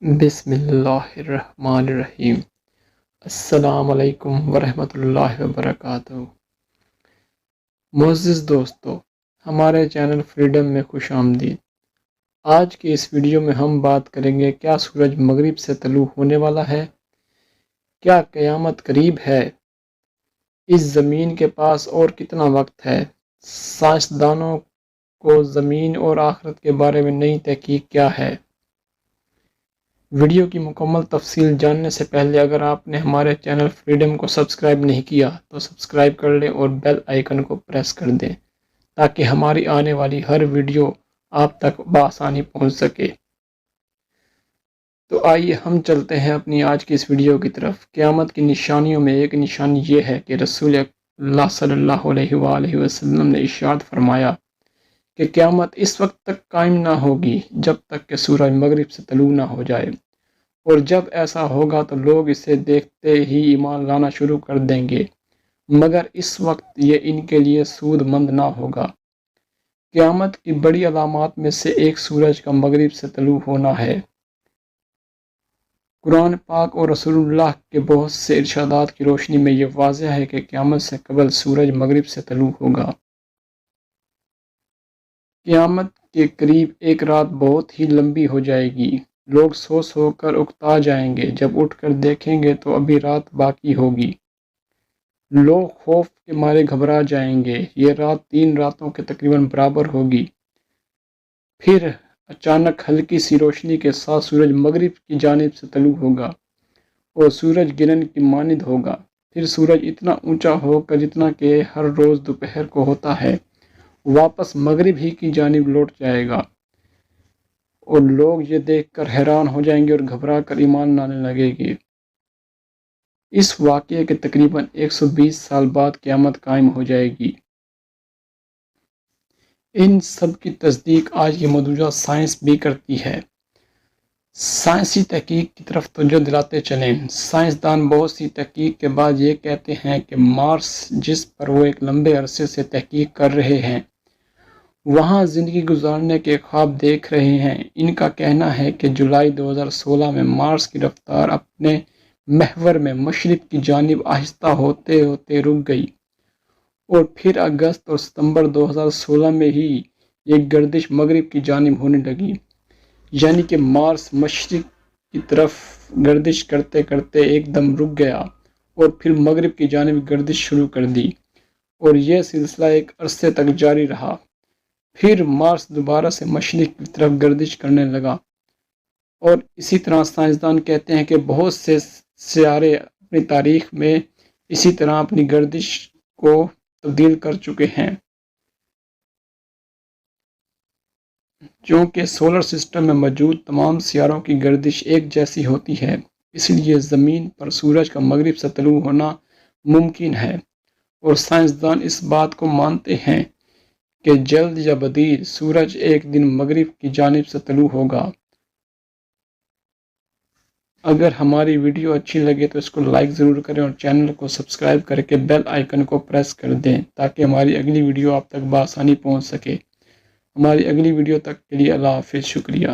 بسم اللہ الرحمن الرحیم۔ السلام علیکم ورحمۃ اللہ وبرکاتہ۔ معزز دوستو، ہمارے چینل فریڈم میں خوش آمدید۔ آج کے اس ویڈیو میں ہم بات کریں گے، کیا سورج مغرب سے طلوع ہونے والا ہے؟ کیا قیامت قریب ہے؟ اس زمین کے پاس اور کتنا وقت ہے؟ سائنسدانوں کو زمین اور آخرت کے بارے میں نئی تحقیق کیا ہے؟ ویڈیو کی مکمل تفصیل جاننے سے پہلے اگر آپ نے ہمارے چینل فریڈم کو سبسکرائب نہیں کیا تو سبسکرائب کر لیں اور بیل آئیکن کو پریس کر دیں تاکہ ہماری آنے والی ہر ویڈیو آپ تک بآسانی پہنچ سکے۔ تو آئیے ہم چلتے ہیں اپنی آج کی اس ویڈیو کی طرف۔ قیامت کی نشانیوں میں ایک نشانی یہ ہے کہ رسول اللہ صلی اللہ علیہ وآلہ وسلم نے ارشاد فرمایا کہ قیامت اس وقت تک قائم نہ ہوگی جب تک کہ سورج مغرب سے طلوع نہ ہو جائے، اور جب ایسا ہوگا تو لوگ اسے دیکھتے ہی ایمان لانا شروع کر دیں گے، مگر اس وقت یہ ان کے لیے سود مند نہ ہوگا۔ قیامت کی بڑی علامات میں سے ایک سورج کا مغرب سے طلوع ہونا ہے۔ قرآن پاک اور رسول اللہ کے بہت سے ارشادات کی روشنی میں یہ واضح ہے کہ قیامت سے قبل سورج مغرب سے طلوع ہوگا۔ قیامت کے قریب ایک رات بہت ہی لمبی ہو جائے گی، لوگ سو سو کر اکتا جائیں گے، جب اٹھ کر دیکھیں گے تو ابھی رات باقی ہوگی۔ لوگ خوف کے مارے گھبرا جائیں گے، یہ رات 3 راتوں کے تقریباً برابر ہوگی۔ پھر اچانک ہلکی سی روشنی کے ساتھ سورج مغرب کی جانب سے طلوع ہوگا اور سورج گرہن کی مانند ہوگا۔ پھر سورج اتنا اونچا ہوگا جتنا کہ ہر روز دوپہر کو ہوتا ہے، واپس مغرب ہی کی جانب لوٹ جائے گا، اور لوگ یہ دیکھ کر حیران ہو جائیں گے اور گھبرا کر ایمان لانے لگیں گے۔ اس واقعے کے تقریباً 120 سال بعد قیامت قائم ہو جائے گی۔ ان سب کی تصدیق آج کی مدعو سائنس بھی کرتی ہے۔ سائنسی تحقیق کی طرف توجہ دلاتے چلیں۔ سائنسدان بہت سی تحقیق کے بعد یہ کہتے ہیں کہ مارس، جس پر وہ ایک لمبے عرصے سے تحقیق کر رہے ہیں، وہاں زندگی گزارنے کے خواب دیکھ رہے ہیں۔ ان کا کہنا ہے کہ جولائی 2016 میں مارس کی رفتار اپنے محور میں مشرق کی جانب آہستہ ہوتے ہوتے رک گئی، اور پھر اگست اور ستمبر 2016 میں ہی یہ گردش مغرب کی جانب ہونے لگی، یعنی کہ مارس مشرق کی طرف گردش کرتے کرتے ایک دم رک گیا اور پھر مغرب کی جانب گردش شروع کر دی، اور یہ سلسلہ ایک عرصے تک جاری رہا۔ پھر مارس دوبارہ سے مشرق کی طرف گردش کرنے لگا، اور اسی طرح سائنسدان کہتے ہیں کہ بہت سے سیارے اپنی تاریخ میں اسی طرح اپنی گردش کو تبدیل کر چکے ہیں۔ چونکہ سولر سسٹم میں موجود تمام سیاروں کی گردش ایک جیسی ہوتی ہے، اس لیے زمین پر سورج کا مغرب سے طلوع ہونا ممکن ہے، اور سائنسدان اس بات کو مانتے ہیں کہ جلد یا بدیر سورج ایک دن مغرب کی جانب سے طلوع ہوگا۔ اگر ہماری ویڈیو اچھی لگے تو اس کو لائک ضرور کریں اور چینل کو سبسکرائب کر کے بیل آئیکن کو پریس کر دیں تاکہ ہماری اگلی ویڈیو آپ تک بآسانی پہنچ سکے۔ ہماری اگلی ویڈیو تک کے لیے اللہ حافظ، شکریہ۔